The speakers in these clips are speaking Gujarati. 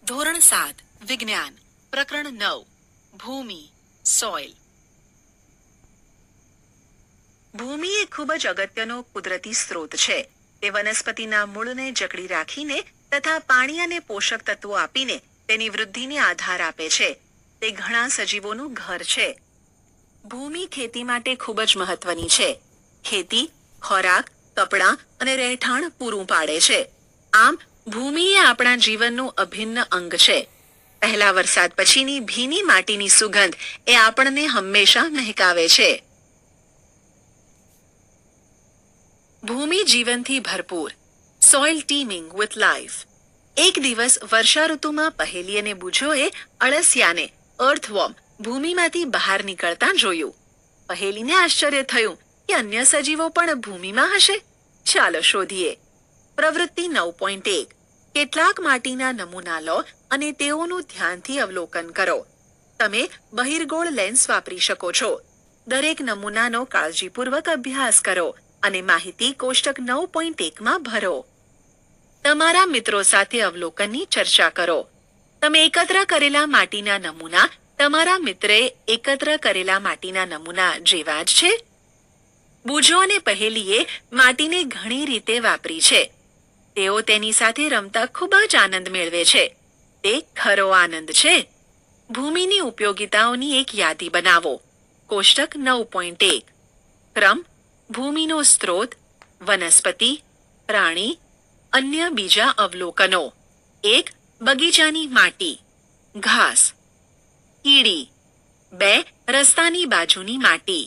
ધોરણ 7 વિજ્ઞાન પ્રકરણ 9 ભૂમિ સોઇલ. ભૂમિ એ ખૂબ જ અગત્યનો કુદરતી સ્ત્રોત છે. તે વનસ્પતિના મૂળને જકડી રાખીને તથા પાણી અને પોષક તત્વો આપીને તેની વૃદ્ધિને આધાર આપે છે. તે ઘણા સજીવોનું ઘર છે. ભૂમિ ખેતી માટે ખૂબ જ મહત્વની છે. ખેતી, ખોરાક, કપડાં અને રહેઠાણ પૂરું પાડે છે. આમ ભૂમિ એ આપણા જીવનનું અભિન્ન અંગ છે. પહેલા વરસાદ પછીની ભીની માટીની સુગંધ એ આપણને હંમેશા મહેકાવે છે. ભૂમિ જીવનથી ભરપૂર. Soil teeming with life. એક દિવસ વર્ષા ઋતુમાં પહેલી અને બુજોએ અળસિયાને અર્થવોર્મ ભૂમિમાંથી બહાર નીકળતા જોયું. પહેલીને આશ્ચર્ય થયું કે અન્ય સજીવો પણ ભૂમિમાં હશે. ચાલો શોધીએ. પ્રવૃત્તિ 9.1. કેટલાક માટીના નમૂના લો અને તેઓનું ધ્યાનથી અવલોકન કરો. તમે બહિર્ગોળ લેન્સ વાપરી શકો છો. દરેક નમૂનાનો કાળજીપૂર્વક અભ્યાસ કરો અને માહિતી કોષ્ટક 9.1 ભરો. તમારા મિત્રો સાથે અવલોકનની ચર્ચા કરો. તમે એકત્ર કરેલા માટીના નમૂના તમારા મિત્રે એકત્ર કરેલા માટીના નમૂના જેવા જ છે. બુજો અને પહેલીએ માટીને ઘણી રીતે વાપરી છે. તેઓ તેની સાથે રમતા ખૂબ જ આનંદ મેળવે છે. તે ખરો આનંદ છે. ભૂમિની ઉપયોગિતાઓની એક યાદી બનાવો. કોષ્ટક 9.1. ક્રમ: ભૂમિનો સ્ત્રોત, વનસ્પતિ, પ્રાણી, અન્ય બીજા અવલોકનો. 1. બગીચાની માટી, ઘાસ. કીડી. 2. રસ્તાની બાજુની માટી.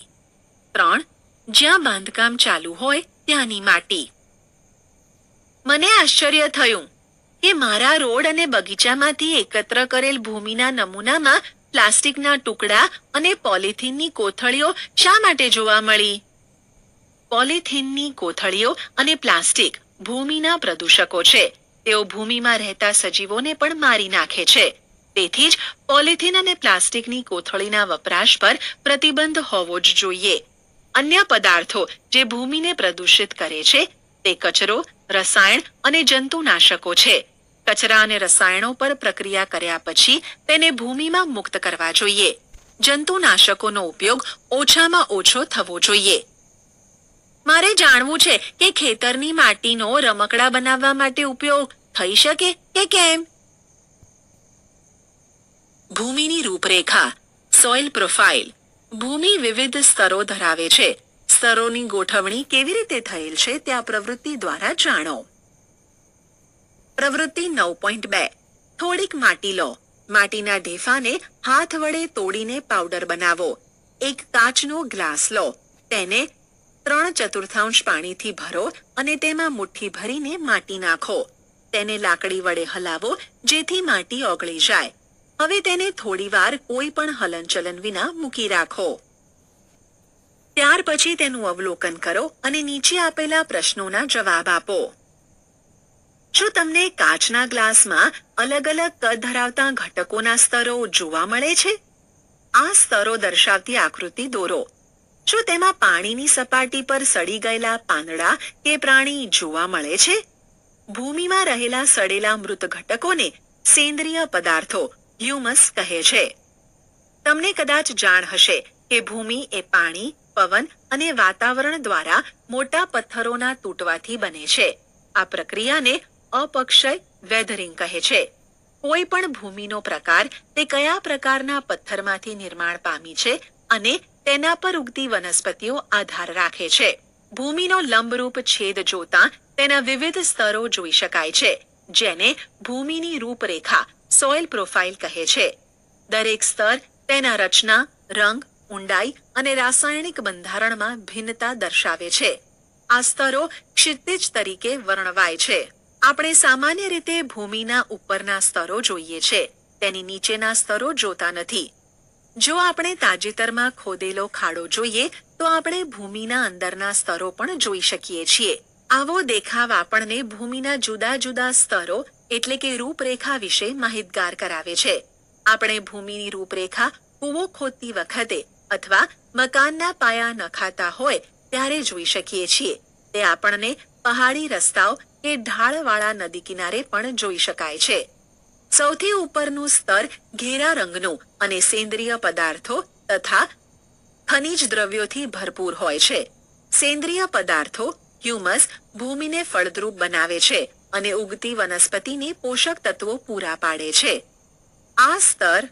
3. જ્યાં બાંધકામ ચાલુ હોય ત્યાંની માટી. મને આશ્ચર્ય થયું કે મારા રોડ અને બગીચામાંથી એકત્ર કરેલ ભૂમિના નમૂનામાં પ્લાસ્ટિકના ટુકડા અને પોલિથીનની કોથળીઓ શા માટે જોવા મળી? પોલિથીનની કોથળીઓ અને પ્લાસ્ટિક ભૂમિના પ્રદૂષકો છે. તેઓ ભૂમિમાં રહેતા સજીવોને પણ મારી નાખે છે. તેથી જ પોલિથીન અને પ્લાસ્ટિકની કોથળીના વપરાશ પર પ્રતિબંધ હોવો જ જોઈએ. અન્ય પદાર્થો જે ભૂમિને પ્રદૂષિત કરે છે તે કચરો, રસાયણ અને જંતુનાશકો છે. કચરા અને રસાયણો પર પ્રક્રિયા કર્યા પછી તેને ભૂમિમાં મુક્ત કરવા જોઈએ. જંતુનાશકોનો ઉપયોગ ઓછામાં ઓછો થવો જોઈએ. મારે જાણવું છે કે ખેતરની માટીનો રમકડા બનાવવા માટે ઉપયોગ થઈ શકે કે કેમ? ભૂમિની રૂપરેખા. Soil profile. ભૂમિ વિવિધ સ્તરો ધરાવે છે. સ્તરોની ગોઠવણી કેવી રીતે થયેલ છે તે આ પ્રવૃત્તિ દ્વારા જાણો. પ્રવૃત્તિ 9.2. થોડીક માટી લો. માટીના ઢેફાને હાથ વડે તોડીને પાવડર બનાવો. એક કાચનો ગ્લાસ લો. તેને 3/4 પાણીથી ભરો અને તેમાં મુઠ્ઠી ભરીને માટી નાખો. તેને લાકડી વડે હલાવો જેથી માટી ઓગળી જાય. હવે તેને થોડીવાર કોઈ પણ હલનચલન વિના મૂકી રાખો. ત્યાર પછી તેનું અવલોકન કરો અને નીચે આપેલા પ્રશ્નોના જવાબ આપો. શું તમને કાચના ગ્લાસમાં અલગ અલગ કદ ધરાવતા ઘટકોના સ્તરો જોવા મળે છે? આ સ્તરો દર્શાવતી આકૃતિ દોરો. શું તેમાં પાણીની સપાટી પર સડી ગયેલા પાંદડા કે પ્રાણી જોવા મળે છે? ભૂમિમાં રહેલા સડેલા મૃત ઘટકોને સેન્દ્રિય પદાર્થો હ્યુમસ કહે છે. તમને કદાચ જાણ હશે કે ભૂમિ એ પાણી, પવન અને વાતાવરણ દ્વારા મોટા પથ્થરોના તૂટવાથી બને છે. આ પ્રક્રિયાને અપક્ષય વેધરિંગ કહે છે. કોઈ પણ ભૂમિનો પ્રકાર તે કયા પ્રકારના પથ્થરમાંથી નિર્માણ પામી છે અને તેના પર ઉગતી વનસ્પતિઓ આધાર રાખે છે. ભૂમિનો લંબરૂપ છેદ જોતા તેના વિવિધ સ્તરો જોઈ શકાય છે, જેને ભૂમિની રૂપરેખા સોઇલ પ્રોફાઇલ કહે છે. દરેક સ્તર તેના રચના, રંગ, ઊંડાઈ અને રાસાયણિક બંધારણમાં ભિન્નતા દર્શાવે છે. આ સ્તરો ક્ષિતિજ તરીકે વર્ણવાય છે. આપણે સામાન્ય રીતે ભૂમિના ઉપરના સ્તરો જોઈએ છે, તેની નીચેના સ્તરો જોતા નથી. જો આપણે તાજેતરમાં ખોદેલો ખાડો જોઈએ તો આપણે ભૂમિના અંદરના સ્તરો પણ જોઈ શકીએ છીએ. આવો દેખાવ આપણને ભૂમિના જુદા જુદા સ્તરો એટલે કે રૂપરેખા વિશે માહિતગાર કરાવે છે. આપણે ભૂમિની રૂપરેખા કૂવો ખોદતી વખતે અથવા મકાનના પાયા નખાતા હોય ત્યારે જોઈ શકીએ છીએ. તે આપણને પહાડી રસ્તાઓ કે ઢાળવાળા નદી કિનારે પણ જોઈ શકાય છે. સૌથી ઉપરનું સ્તર ઘેરા રંગનું અને સેન્દ્રિય પદાર્થો તથા ખનિજ દ્રવ્યોથી ભરપૂર હોય છે. સેન્દ્રિય પદાર્થો હ્યુમસ ભૂમિને ફળદ્રુપ બનાવે છે અને ઉગતી વનસ્પતિને પોષક તત્વો પૂરા પાડે છે. આ સ્તર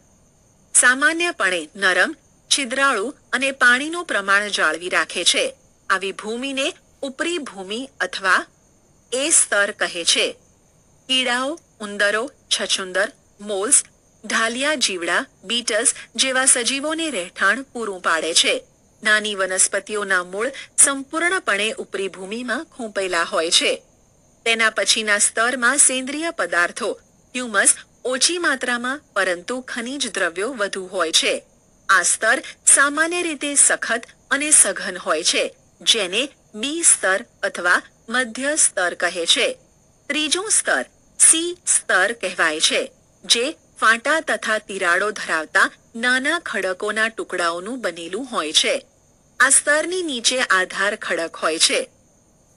સામાન્યપણે નરમ, છિદ્રાળુ અને પાણીનું પ્રમાણ જાળવી રાખે છે. આવી ભૂમિને ઉપરી ભૂમિ અથવા એ સ્તર કહે છે. કીડાઓ, ઉંદરો, છછુંદર, મોલ્સ, ઢાલિયા જીવડા, બીટલ્સ જેવા સજીવોને રહેઠાણ પૂરું પાડે છે. નાની વનસ્પતિઓના મૂળ સંપૂર્ણપણે ઉપરી ભૂમિમાં ખૂંપેલા હોય છે. તેના પછીના સ્તરમાં સેન્દ્રિય પદાર્થો હ્યુમસ ઓછી માત્રામાં પરંતુ ખનિજ દ્રવ્યો વધુ હોય છે. આ સ્તર સામાન્ય રીતે સખત અને સઘન હોય છે, જેને બી સ્તર અથવા મધ્ય સ્તર કહે છે. ત્રીજું સ્તર સી સ્તર કહેવાય છે, જે ફાંટા તથા તિરાડો ધરાવતા નાના ખડકોના ટુકડાઓનું બનેલું હોય છે. આ સ્તરની નીચે આધાર ખડક હોય છે,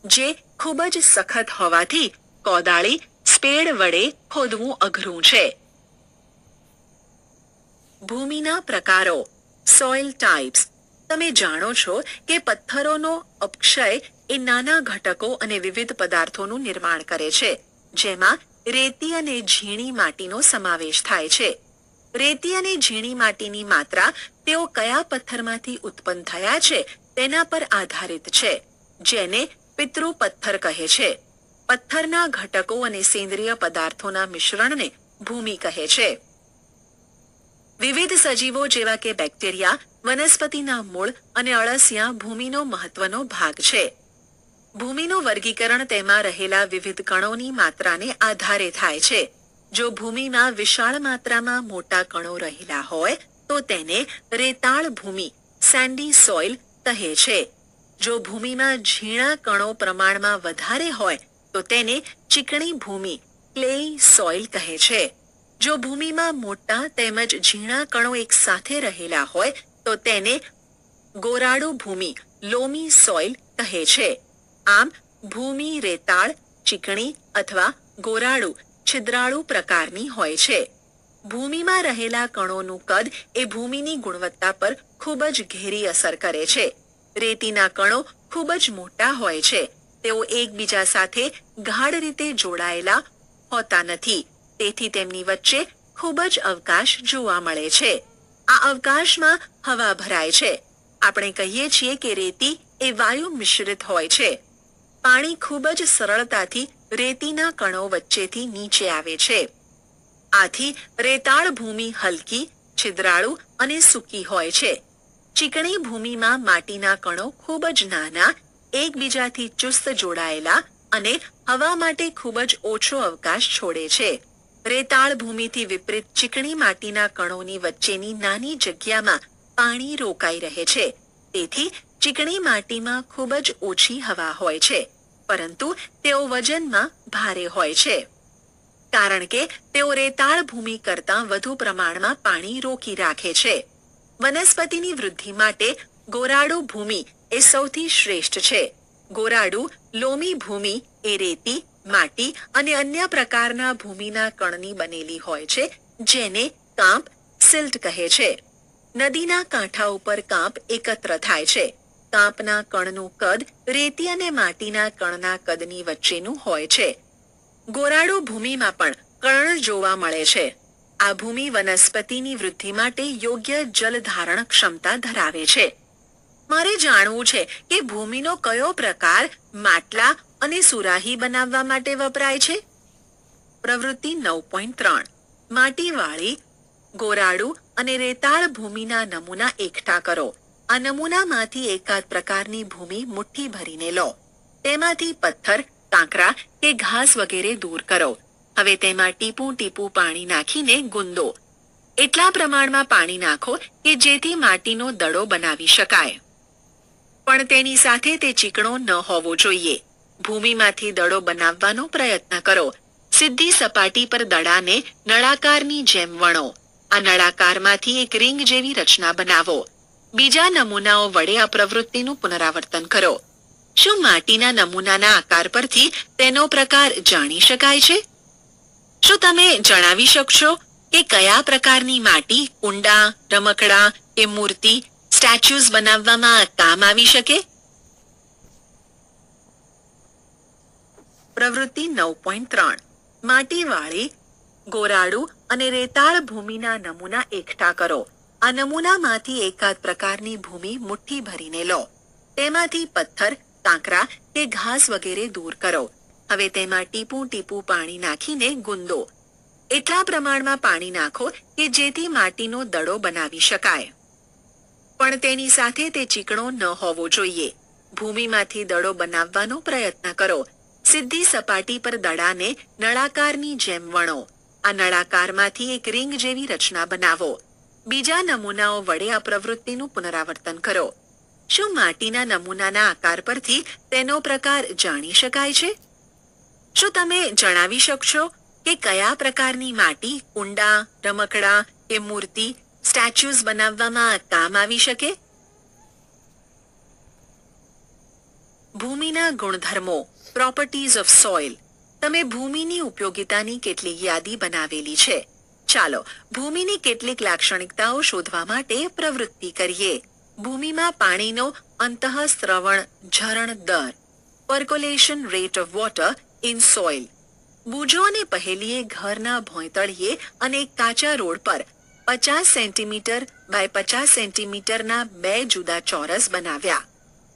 જે ખૂબ જ સખત હોવાથી કોદાળી, સ્પેડ વડે ખોદવું અઘરું છે. ભૂમિના પ્રકારો સોઇલ ટાઇપ્સ. તમે જાણો છો કે પથ્થરોનો અપક્ષય એ નાના ઘટકો અને વિવિધ પદાર્થોનું નિર્માણ કરે છે, જેમાં રેતી અને ઝીણી માટીનો સમાવેશ થાય છે. રેતી અને ઝીણી માટીની માત્રા તેઓ કયા પથ્થરમાંથી ઉત્પન્ન થયા છે તેના પર આધારિત છે, જેને પિતૃ પથ્થર કહે છે. પથ્થરના ઘટકો અને સેન્દ્રિય પદાર્થોના મિશ્રણને ભૂમિ કહે છે. વિવિધ સજીવો જેવા કે બેક્ટેરિયા, વનસ્પતિના મૂળ અને અળસિયા ભૂમિનો મહત્વનો ભાગ છે. ભૂમિનું વર્ગીકરણ તેમાં રહેલા વિવિધ કણોની માત્રાને આધારે થાય છે. જો ભૂમિમાં વિશાળ માત્રામાં મોટા કણો રહેલા હોય તો તેને રેતાળ ભૂમિ સેન્ડી સોઇલ કહે છે. જો ભૂમિમાં ઝીણા કણો પ્રમાણમાં વધારે હોય તો તેને ચીકણી ભૂમિ ક્લેઈ સોઇલ કહે છે. જો ભૂમિમાં મોટા તેમજ ઝીણા કણો એક સાથે રહેલા હોય તો તેને ગોરાડુ ભૂમિ લોમી સોઇલ કહે છે. આમ ભૂમિ રેતાળ, ચીકણી અથવા ગોરાડુ છિદ્રાળુ પ્રકારની હોય છે. ભૂમિમાં રહેલા કણોનું કદ એ ભૂમિની ગુણવત્તા પર ખૂબ જ ઘેરી અસર કરે છે. રેતીના કણો ખૂબ જ મોટા હોય છે. તેઓ એકબીજા સાથે ગાઢ રીતે જોડાયેલા હોતા નથી, તેથી તેમની વચ્ચે ખૂબ જ અવકાશ જોવા મળે છે. આ અવકાશમાં હવા ભરાય છે. આપણે કહીએ છીએ કે રેતી એ વાયુ મિશ્રિત હોય છે. પાણી ખૂબ જ સરળતાથી રેતીના કણો વચ્ચેથી નીચે આવે છે. આથી રેતાળ ભૂમિ હલકી, છિદ્રાળુ અને સૂકી હોય છે. ચીકણી ભૂમિમાં માટીના કણો ખૂબ જ નાના, એકબીજાથી ચુસ્ત જોડાયેલા અને હવા માટે ખૂબ જ ઓછો અવકાશ છોડે છે. રેતાળ ભૂમિથી વિપરીત ચીકણી માટીના કણોની વચ્ચેની નાની જગ્યામાં પાણી રોકાઈ રહે છે. તેથી ચીકણી માટીમાં ખૂબ જ ઓછી હવા હોય છે, પરંતુ તેઓ વજનમાં ભારે હોય છે, કારણ કે તેઓ રેતાળ ભૂમિ કરતાં વધુ પ્રમાણમાં પાણી રોકી રાખે છે. વનસ્પતિની વૃદ્ધિ માટે ગોરાડુ ભૂમિ એ સૌથી શ્રેષ્ઠ છે. ગોરાડુ લોમી ભૂમિ એ રેતી, માટી અને અન્ય પ્રકારના ભૂમિના કણની બનેલી હોય છે, જેને કાંપ સિલ્ટ કહે છે. નદીના કાંઠા ઉપર કાંપ એકત્ર થાય છે. કાંપના કણનું કદ રેતી અને માટીના કણના કદની વચ્ચેનું હોય છે. ગોરાડુ ભૂમિમાં પણ કણ જોવા મળે છે. આ ભૂમિ વનસ્પતિની વૃદ્ધિ માટે યોગ્ય જલધારણ ક્ષમતા ધરાવે છે. મારે જાણવું છે કે ભૂમિનો કયો પ્રકાર માટલા અને સુરાહી બનાવવા માટે વપરાય છે. પ્રવૃત્તિ 9.3 માટીવાળી, ગોરાડુ અને રેતાળ ભૂમિના નમૂના એકઠા કરો. આ નમૂનામાંથી એકાદ પ્રકારની ભૂમિ મુઠ્ઠી ભરીને લો. તેમાંથી પથ્થર, કાંકરા કે ઘાસ વગેરે દૂર કરો. હવે તેમાં ટીપું ટીપું પાણી નાખીને ગુંદો. એટલા પ્રમાણમાં પાણી નાખો કે જેથી માટીનો દડો બનાવી શકાય, પણ તેની સાથે તે ચીકણો ન હોવો જોઈએ. ભૂમિમાંથી દડો બનાવવાનો પ્રયત્ન કરો. સીધી સપાટી પર દડાને નળાકારની જેમ વણો. આ નળાકારમાંથી એક રિંગ જેવી રચના બનાવો. બીજા નમૂનાઓ વડે આ પ્રવૃત્તિનું પુનરાવર્તન કરો. શું માટીના નમૂનાના આકાર પરથી તેનો પ્રકાર જાણી શકાય છે? શું તમે જણાવી શકશો કે કયા પ્રકારની માટી કુંડા, રમકડા કે મૂર્તિ, સ્ટેચ્યુઝ બનાવવામાં કામ આવી શકે? પ્રવૃત્તિ 9.3 માટીવાળી, ગોરાડું અને રેતાળ ભૂમિના નમૂના એકઠા કરો. આ નમૂનામાંથી એકાદ પ્રકારની ભૂમિ મુઠ્ઠી ભરીને લો. તેમાંથી પથ્થર, કાંકરા કે ઘાસ વગેરે દૂર કરો. હવે તેમાં ટીપું ટીપું પાણી નાખીને ગુંદો. એટલા પ્રમાણમાં પાણી નાખો કે જેથી માટીનો દડો બનાવી શકાય, પણ તેની સાથે તે ચીકણો ન હોવો જોઈએ. ભૂમિમાંથી દડો બનાવવાનો પ્રયત્ન કરો. સીધી સપાટી પર દડાને નળાકારની જેમ વણો. આ નળાકારમાંથી એક રિંગ જેવી રચના બનાવો. બીજા નમૂનાઓ વડે આ પ્રવૃત્તિનું પુનરાવર્તન કરો. શું માટીના નમૂનાના આકાર પરથી તેનો પ્રકાર જાણી શકાય છે? શું તમે જણાવી શકશો કે કયા પ્રકારની માટી કુંડા, રમકડા કે મૂર્તિ, સ્ટેચ્યુઝ બનાવવામાં કામ આવી શકે? ભૂમિના ગુણધર્મો, પ્રોપર્ટીઝ ઓફ સોઇલ. તમે ભૂમિની ઉપયોગિતાની કેટલીક યાદી બનાવેલી છે. ચાલો ભૂમિની કેટલીક લાક્ષણિકતાઓ શોધવા માટે પ્રવૃત્તિ કરીએ. ભૂમિમાં પાણીનો અંતઃસ્રવણ ઝરણ દર, percolation rate of water in soil. બૂજો અને પહેલીએ ઘરના ભોંયતળિયે અને કાચા રોડ પર 50 સેન્ટીમીટર બાય 50 સેન્ટીમીટરના 2 જુદા ચોરસ બનાવ્યા.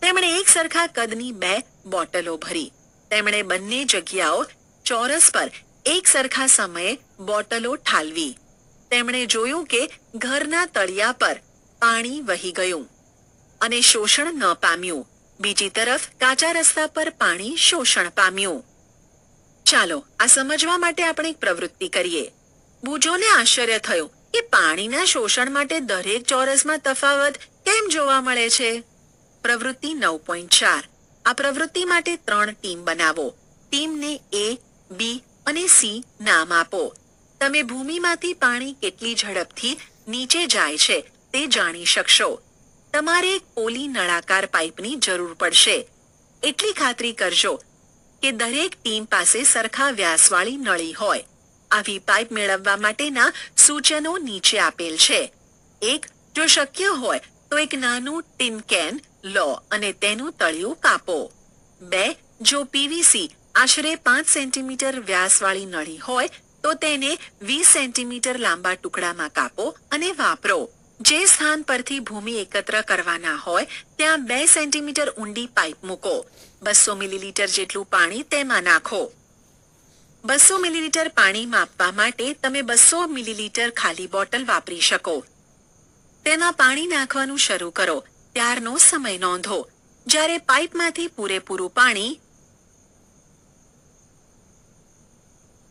તેમણે એક સરખા કદની 2 બોટલો ભરી. તેમણે બંને જગ્યાઓ ચોરસ પર એક સરખા સમયે બોટલો ઠાલવી. તેમણે જોયું કે ઘરના તળિયા પર પાણી વહી ગયું અને શોષણ ન પામ્યું. બીજી તરફ કાચા રસ્તા પર પાણી શોષણ પામ્યું. ચાલો આ સમજવા માટે આપણે એક પ્રવૃત્તિ કરીએ. બૂજોને આશ્ચર્ય થયું કે પાણીના શોષણ માટે દરેક ચોરસમાં તફાવત કેમ જોવા મળે છે. પ્રવૃત્તિ 9.4 આ પ્રવૃત્તિ માટે 3 ટીમ બનાવો. ટીમને A, B અને C નામ આપો. તમે ભૂમિમાંથી પાણી કેટલી ઝડપથી નીચે જાય છે તે જાણી શકશો. તમારે એક પોલી નળાકાર પાઇપની જરૂર પડશે. એટલી ખાતરી કરજો કે દરેક ટીમ પાસે સરખા વ્યાસવાળી નળી હોય. આવી પાઇપ મેળવવા માટેના સૂચનો નીચે આપેલ છે. 1. જો શક્ય હોય તો એક નાનું ટીન કેન લો અને તેનું તળિયું કાપો. 2. જો PVC આશરે 5 સેન્ટીમીટર વ્યાસવાળી નળી હોય તો તેને 20 સેન્ટીમીટર લાંબા ટુકડામાં કાપો અને વાપરો. જે સ્થાન પરથી ભૂમિ એકત્ર કરવાના હોય ત્યાં 2 સેન્ટીમીટર ઊંડી પાઇપ મૂકો. 200 મિલીલીટર જેટલું પાણી તેમાં નાખો. 200 મિલીલીટર પાણી માપવા માટે તમે 200 મિલીલીટર ખાલી બોટલ વાપરી શકો. તેમાં પાણી નાખવાનું શરૂ કરો ત્યારનો સમય નોંધો. જ્યારે પાઇપમાંથી પૂરેપૂરું પાણી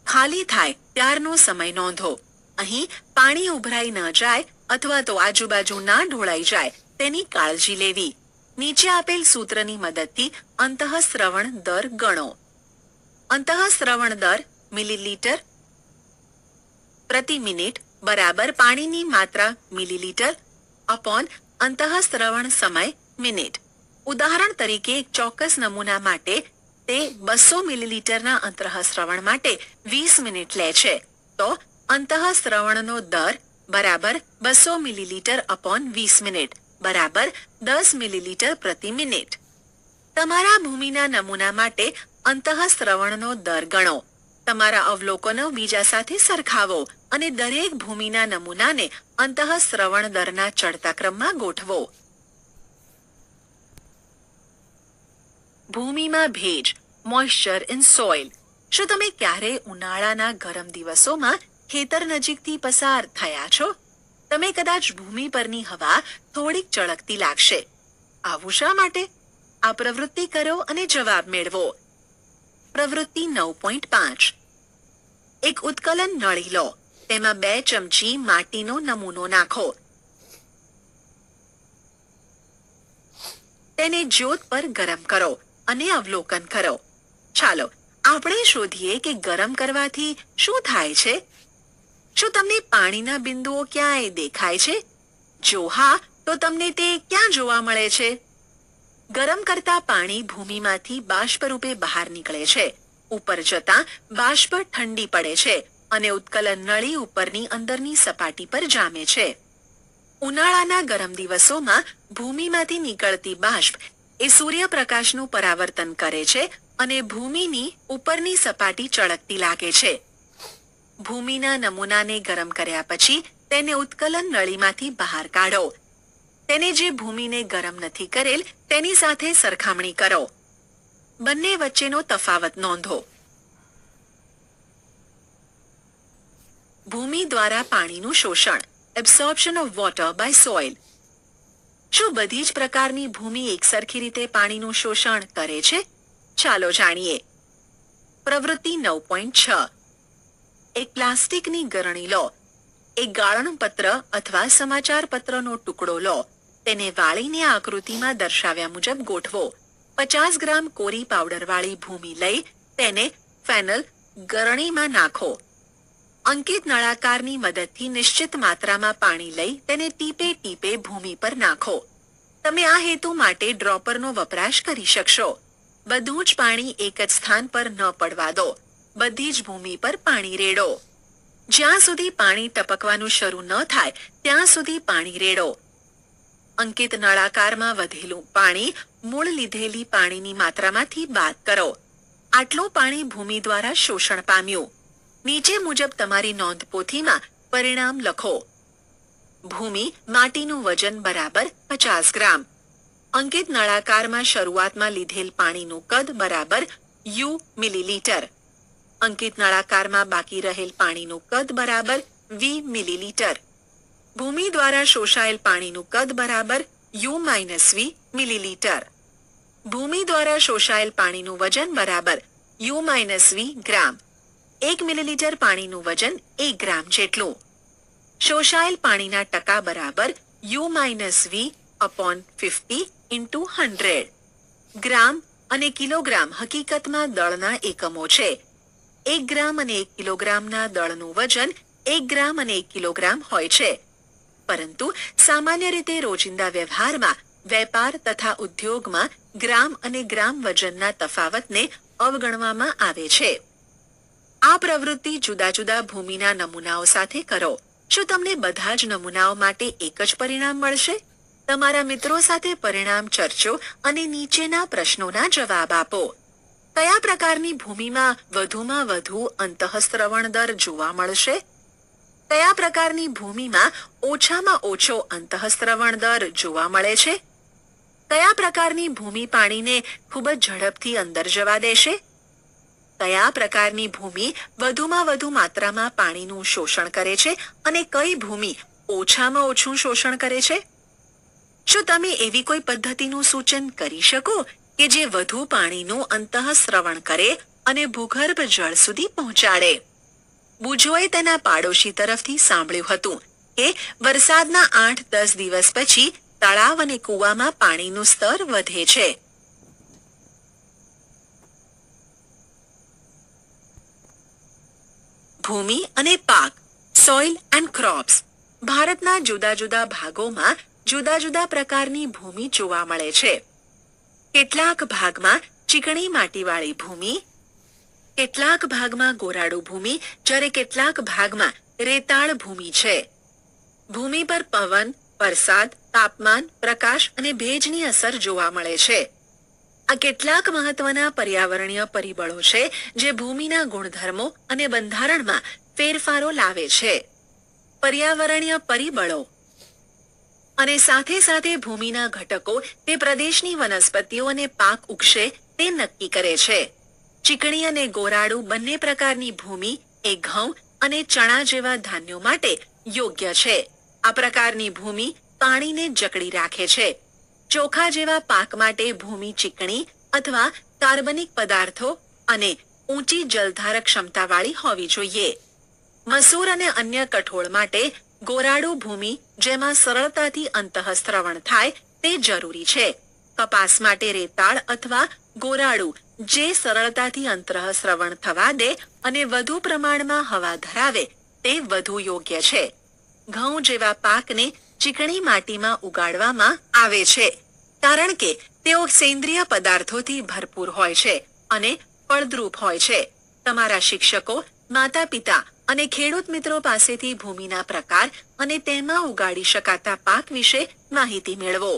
ખાલી થાય ત્યારનો સમય નોંધો. અહીં પાણી ઉભરાઈ ન જાય અથવા તો આજુબાજુ ના ઢોળાઈ જાય તેની કાળજી લેવી. નીચે આપેલ સૂત્રની મદદથી અંતઃસ્રવણ દર ગણો. અંતઃસ્રવણ દર મિલીલીટર પ્રતિ મિનિટ બરાબર પાણીની માત્રા મિલીલીટર અપોન અંતઃસ્રવણ સમય મિનિટ. ઉદાહરણ તરીકે એક ચોક્કસ નમૂના માટે તે 200 મિલીલીટરના અંતઃસ્રવણ માટે 20 મિનિટ લે છે. તો અંતઃસ્રવણનો દર બરાબર 200 મિલીલીટર અપોન 20 મિનિટ બરાબર 10 મિલીલીટર પ્રતિ મિનિટ. તમારા ભૂમિના નમૂના માટે અંતઃસ્રવણનો દર ગણો. તમારા અવલોકનો બીજા સાથે સરખાવો અને દરેક ભૂમિના નમૂનાને અંતઃસ્રવણ દરના ચડતા ક્રમમાં ગોઠવો. ભૂમિમાં ભેજ, મોઇશ્ચર ઇન સોઇલ. શું તમે ક્યારેય ઉનાળાના ગરમ દિવસોમાં ખેતર નજીકથી પસાર થયા છો? તમે કદાચ ભૂમિ પરની હવા થોડીક ચળકતી લાગશે. આવું શા માટે? આ પ્રવૃત્તિ કરો અને જવાબ મેળવો. પ્રવૃત્તિ 9.5 એક ઉત્કલન નળી લો. તેમાં 2 ચમચી માટીનો નમૂનો નાખો. તેને જ્યોત પર ગરમ કરો અને અવલોકન કરો. ચાલો આપણે શોધીએ કે ગરમ કરવાથી શું થાય છે. શું તમને પાણીના બિંદુઓ ક્યાંય દેખાય છે? જો હા તો તમને તે ક્યાં જોવા મળે છે? ગરમ કરતા પાણી ભૂમિમાંથી બાષ્પ રૂપે બહાર નીકળે છે. ઉપર જતા બાષ્પ ઠંડી પડે છે અને ઉત્કલન નળી ઉપરની અંદરની સપાટી પર જામે છે. ઉનાળાના ગરમ દિવસોમાં ભૂમિમાંથી નીકળતી બાષ્પ એ સૂર્યપ્રકાશનું પરાવર્તન કરે છે અને ભૂમિની ઉપરની સપાટી ચળકતી લાગે છે. ભૂમિના નમૂનાને ગરમ કર્યા પછી તેને ઉત્કલન નળીમાંથી બહાર કાઢો. તેને જે ભૂમિને ગરમ નથી કરેલ તેની સાથે સરખામણી કરો. બંને વચ્ચેનો તફાવત નોંધો. ભૂમિ દ્વારા પાણીનું શોષણ, absorption of water by soil. શું બધી જ પ્રકારની ભૂમિ એકસરખી રીતે પાણીનું શોષણ કરે છે? ચાલો જાણીએ. પ્રવૃત્તિ 9.6. એક પ્લાસ્ટિકની ગરણી લો. એક ગાળણપત્ર અથવા સમાચાર પત્રનો ટુકડો લો. તેને વાળીને આકૃતિમાં દર્શાવ્યા મુજબ ગોઠવો. 50 ગ્રામ કોરી પાવડરવાળી ભૂમિ લઈ તેને ફેનલ ગરણીમાં નાખો. અંકિત નળાકારની મદદથી નિશ્ચિત માત્રામાં પાણી લઈ તેને ટીપે ટીપે ભૂમિ પર નાખો. તમે આ હેતુ માટે ડ્રોપરનો વપરાશ કરી શકશો. બધું જ પાણી એક જ સ્થાન પર ન પડવા દો. બધી જ ભૂમિ પર પાણી રેડો. જ્યાં સુધી પાણી ટપકવાનું શરૂ ન થાય ત્યાં સુધી પાણી રેડો. અંકિત નળાકારમાં વધેલું પાણી મૂળ લીધેલી પાણીની માત્રામાંથી બાદ કરો. આટલું પાણી ભૂમિ દ્વારા શોષણ પામ્યું. નીચે મુજબ તમારી નોંધપોથીમાં પરિણામ લખો. ભૂમિ માટીનું વજન બરાબર 50 ગ્રામ. અંકિત નળાકારમાં શરૂઆતમાં લીધેલ પાણીનું કદ બરાબર યુ મિલીલીટર. અંકિત નળાકારમાં બાકી રહેલ પાણીનું કદ બરાબર વી મિલીલીટર. ભૂમિ દ્વારા શોષાયેલ પાણીનું કદ બરાબર U-V મિલીલીટર. ભૂમિ દ્વારા શોષાયેલ પાણીનું વજન બરાબર U-V ગ્રામ. 1 મિલીલીટર પાણીનું વજન 1 ગ્રામ જેટલું. શોષાયેલ પાણીના ટકા બરાબર U-V/50 × 100. ગ્રામ અને કિલોગ્રામ હકીકતમાં દળના એકમો છે. 1 ગ્રામ અને 1 કિલોગ્રામના દળનું વજન 1 ગ્રામ અને 1 કિલોગ્રામ હોય છે. પરંતુ સામાન્ય રીતે રોજિંદા વ્યવહારમાં વેપાર તથા ઉદ્યોગમાં ગ્રામ અને ગ્રામ વજનના તફાવતને અવગણવામાં આવે છે. આ પ્રવૃત્તિ જુદા જુદા ભૂમિના નમૂનાઓ સાથે કરો. શું તમને બધા જ નમૂનાઓ માટે એક જ પરિણામ મળશે? તમારા મિત્રો સાથે પરિણામ ચર્ચો અને નીચેના પ્રશ્નોના જવાબ આપો. કયા પ્રકારની ભૂમિમાં વધુમાં વધુ અંતઃસ્રવણ દર જોવા મળશે? કયા પ્રકારની ભૂમિમાં ઓછામાં ઓછો અંતઃસ્રવણ દર જોવા મળે છે? કયા પ્રકારની ભૂમિ પાણીને ખૂબ જ ઝડપથી અંદર જવા દેશે? કયા પ્રકારની ભૂમિ વધુમાં વધુ માત્રામાં પાણીનું શોષણ કરે છે અને કઈ ભૂમિ ઓછામાં ઓછું શોષણ કરે છે? શું તમે એવી કોઈ પદ્ધતિનું સૂચન કરી શકો કે જે વધુ પાણીનું અંતઃસ્રવણ કરે અને ભૂગર્ભ જળ સુધી પહોંચાડે? બુજોએ તેના પાડોશી તરફથી સાંભળ્યું હતું કે વરસાદના 8-10 દિવસ પછી તળાવ અને કૂવામાં પાણીનું સ્તર વધે છે. ભૂમિ અને પાક, સોઇલ એન્ડ ક્રોપ્સ. ભારતના જુદા જુદા ભાગોમાં જુદા જુદા પ્રકારની ભૂમિ જોવા મળે છે. કેટલાક ભાગમાં ચીકણી માટીવાળી ભૂમિ, કેટલાક ભાગમાં ગોરાડુ ભૂમિ, જ્યારે કેટલાક ભાગમાં રેતાળ ભૂમિ છે. ભૂમિ પર પવન, વરસાદ, તાપમાન, પ્રકાશ અને ભેજની અસર જોવા મળે છે. આ કેટલાક મહત્વના પર્યાવરણીય પરિબળો છે જે ભૂમિના ગુણધર્મો અને બંધારણમાં ફેરફારો લાવે છે. પર્યાવરણીય પરિબળો અને સાથે સાથે ભૂમિના ઘટકો તે પ્રદેશની વનસ્પતિઓ અને પાક ઉગશે તે નક્કી કરે છે. ચીકણી અને ગોરાડુ બંને પ્રકારની ભૂમિ એ ઘઉં અને ચણા જેવા ધાન્યો માટે યોગ્ય છે. આ પ્રકારની ભૂમિ પાણીને જકડી રાખે છે. ચોખા જેવા પાક માટે ભૂમિ ચીકણી અથવા કાર્બનિક પદાર્થો અને ઊંચી જલધારક ક્ષમતાવાળી હોવી જોઈએ. મસૂર અને અન્ય કઠોળ માટે ગોરાડુ ભૂમિ જેમાં સરળતાથી અંતઃસ્રવણ થાય તે જરૂરી છે. કપાસ માટે રેતાળ અથવા ગોરાડુ જે સરળતાથી અંતઃસ્રવણ થવા દે અને વધુ પ્રમાણમાં હવા ધરાવે તે વધુ યોગ્ય છે. ઘઉં જેવા પાકને ચીકણી માટીમાં ઉગાડવામાં આવે છે કારણ કે તેઓ સેન્દ્રિય પદાર્થોથી ભરપૂર હોય છે અને ફળદ્રુપ હોય છે. તમારા શિક્ષકો, માતા પિતા અને ખેડૂત મિત્રો પાસેથી ભૂમિના પ્રકાર અને તેમાં ઉગાડી શકાતા પાક વિશે માહિતી મેળવો.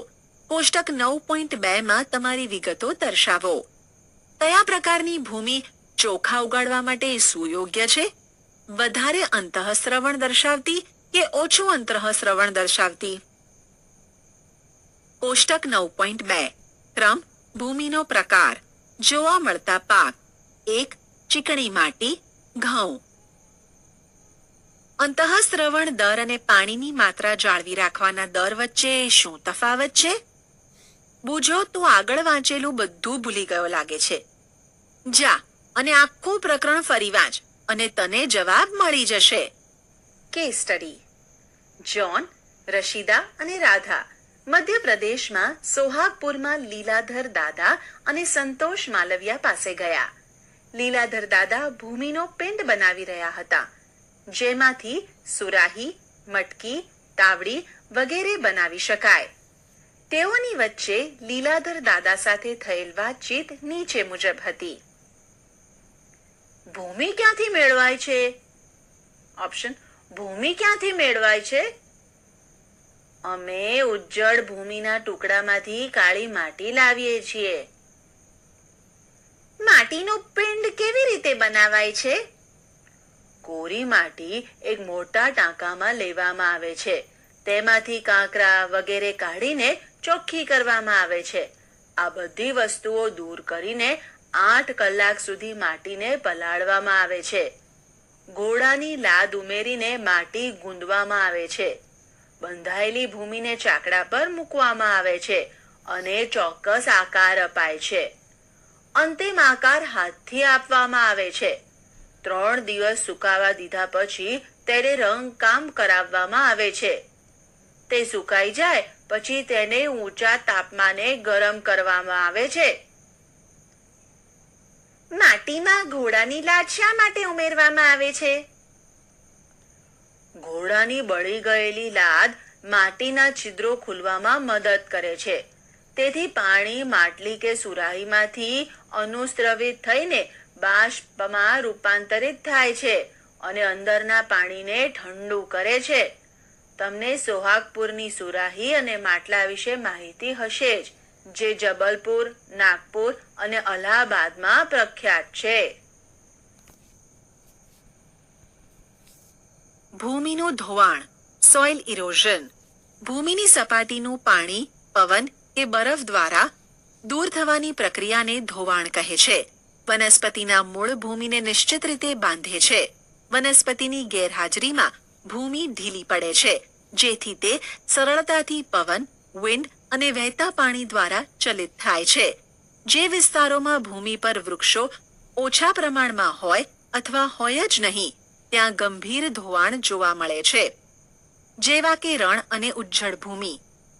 કોષ્ટક 9.2 માં તમારી વિગતો દર્શાવો. કયા પ્રકારની ભૂમિ ચોખા ઉગાડવા માટે સુયોગ્ય છે? વધારે અંતઃસ્રવણ દર્શાવતી કે ઓછું અંતઃસ્રવણ દર્શાવતી? કોષ્ટક 9.2 ક્રમ ભૂમિનો પ્રકાર જોવા મળતા પાક 1 ચીકણી માટી ઘઉં. અંતઃસ્રવણ દર અને પાણીની માત્રા જાળવી રાખવાના દર વચ્ચે શું તફાવત છે? બૂঝો તો આગળ વાંચેલું બધું ભૂલી ગયો લાગે છે. જા અને આખું પ્રકરણ ફરી વાંચ અને તને જવાબ મળી જશે. Case study. જ્હોન, રશીદા અને રાધા મધ્યપ્રદેશમાં સોહાગપુરમાં લીલાધર દાદા અને સંતોષ માલવિયા પાસે ગયા. લીલાધર દાદા ભૂમિનો પિંડ બનાવી રહ્યા હતા, જેમાંથી સુરાહી, મટકી, તાવડી વગેરે બનાવી શકાય. તેઓની વચ્ચે લીલાધર દાદા સાથે થયેલ વાતચીત નીચે મુજબ હતી. ભૂમિ ક્યાંથી મેળવાય છે? ઓપ્શન: ભૂમિ ક્યાંથી મેળવાય છે? અમે ઉજ્જડ ભૂમિના ટુકડામાંથી કાળી માટી લાવીએ છીએ. માટીનું પિંડ કેવી રીતે બનાવાય છે? કોરી માટી એક મોટા ટાંકામાં લેવામાં આવે છે. તેમાંથી કાંકરા વગેરે કાઢીને ચોખ્ખી કરવામાં આવે છે. આ બધી વસ્તુઓ દૂર કરીને 8 કલાક સુધી માટીને પલાળવામાં આવે છે. ઘોડાની લાદ ઉમેરીને માટી ગૂંદવામાં આવે છે. બંધાયેલી ભૂમિને ચાકડા પર મૂકવામાં આવે છે અને ચોક્કસ આકાર અપાય છે. અંતિમ આકાર હાથથી આપવામાં આવે છે. 3 દિવસ સુકાવા દીધા પછી તેને રંગકામ કરાવવામાં આવે છે. તે સુકાઈ જાય પછી તેને ઊંચા તાપમાને ગરમ કરવામાં આવે છે. માટીમાં ઘોડાની લાદ શા માટે ઉમેરવામાં આવે છે? ઘોડાની બળી ગયેલી લાદ માટીના છિદ્રો ખુલવામાં મદદ કરે છે. તેથી પાણી માટલી કે સુરાહીમાંથી અનુસ્રવિત થઈને બાષ્પમાં રૂપાંતરિત થાય છે અને અંદરના પાણીને ઠંડુ કરે છે. તમને સોહાગપુરની સુરાહી અને માટલા વિશે માહિતી હશે જ, જે જબલપુર, નાગપુર અને અલ્હાબાદમાં પ્રખ્યાત છે. ભૂમિનું ધોવાણ, સોઇલ ઇરોઝન. ભૂમિની સપાટીનું પાણી, પવન કે બરફ દ્વારા દૂર થવાની પ્રક્રિયાને ધોવાણ કહે છે. વનસ્પતિના મૂળ ભૂમિને નિશ્ચિત રીતે બાંધે છે. વનસ્પતિની ગેરહાજરીમાં ભૂમિ ઢીલી પડે છે, જેથી તે સરળતાથી પવન, વિન્ડ અને વહેતા પાણી દ્વારા ચલિત થાય છે. જે વિસ્તારોમાં ભૂમિ પર વૃક્ષો ઓછા પ્રમાણમાં હોય અથવા હોય જ નહીં, ત્યાં ગંભીર ધોવાણ જોવા મળે છે, જેવા કે રણ અને ઉજ્જડ ભૂમિ.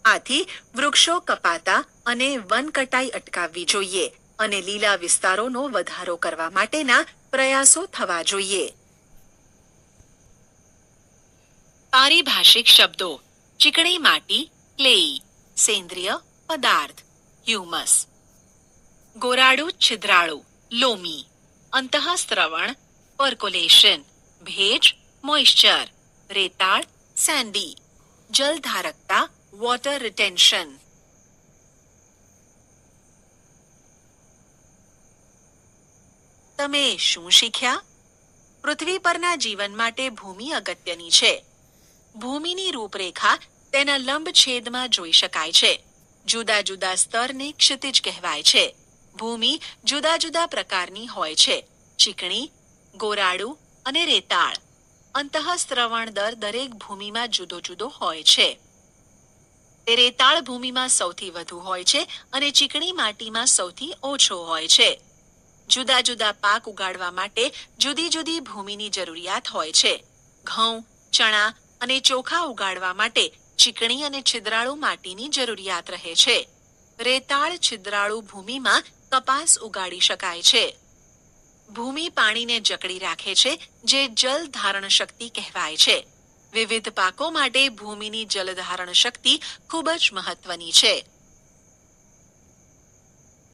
આથી વૃક્ષો કપાતા અને વન કટાઈ અટકાવવી જોઈએ અને લીલા વિસ્તારોનો વધારો કરવા માટેના પ્રયાસો થવા જોઈએ. પારિભાષિક શબ્દો: ચીકણી માટી, ક્લેઈ, સેન્દ્રિય પદાર્થ, હ્યુમસ. ગોરાડું, છિદ્રાળુ, લોમી. અંતઃસ્રવણ, પર્કોલેશન. ભેજ, મોઇશ્ચર. રેતાળ, સેન્ડી. જલધારકતા, વોટર રિટેન્શન. તમે શું શીખ્યા? પૃથ્વી પરના જીવન માટે ભૂમિ અગત્યની છે. ભૂમિની રૂપરેખા તેના લંબછેદમાં જોઈ શકાય છે. જુદા જુદા સ્તરને ક્ષિતિજ કહેવાય છે. ભૂમિ જુદા જુદા પ્રકારની હોય છે: ચીકણી, ગોરાડુ અને રેતાળ. અંતઃસ્રવણ દર દરેક ભૂમિમાં જુદો જુદો હોય છે. તે રેતાળ ભૂમિમાં સૌથી વધુ હોય છે અને ચીકણી માટીમાં સૌથી ઓછો હોય છે. જુદા જુદા પાક ઉગાડવા માટે જુદી જુદી ભૂમિની જરૂરિયાત હોય છે. ઘઉં, ચણા અને ચોખા ઉગાડવા માટે ચીકણી અને છિદ્રાળુ માટીની જરૂરિયાત રહે છે. રેતાળ છિદ્રાળુ ભૂમિમાં કપાસ ઉગાડી શકાય છે. ભૂમિ પાણીને જકડી રાખે છે, જે જલ ધારણ શક્તિ કહેવાય છે. વિવિધ પાકો માટે ભૂમિની જલધારણ શક્તિ ખૂબ જ મહત્વની છે.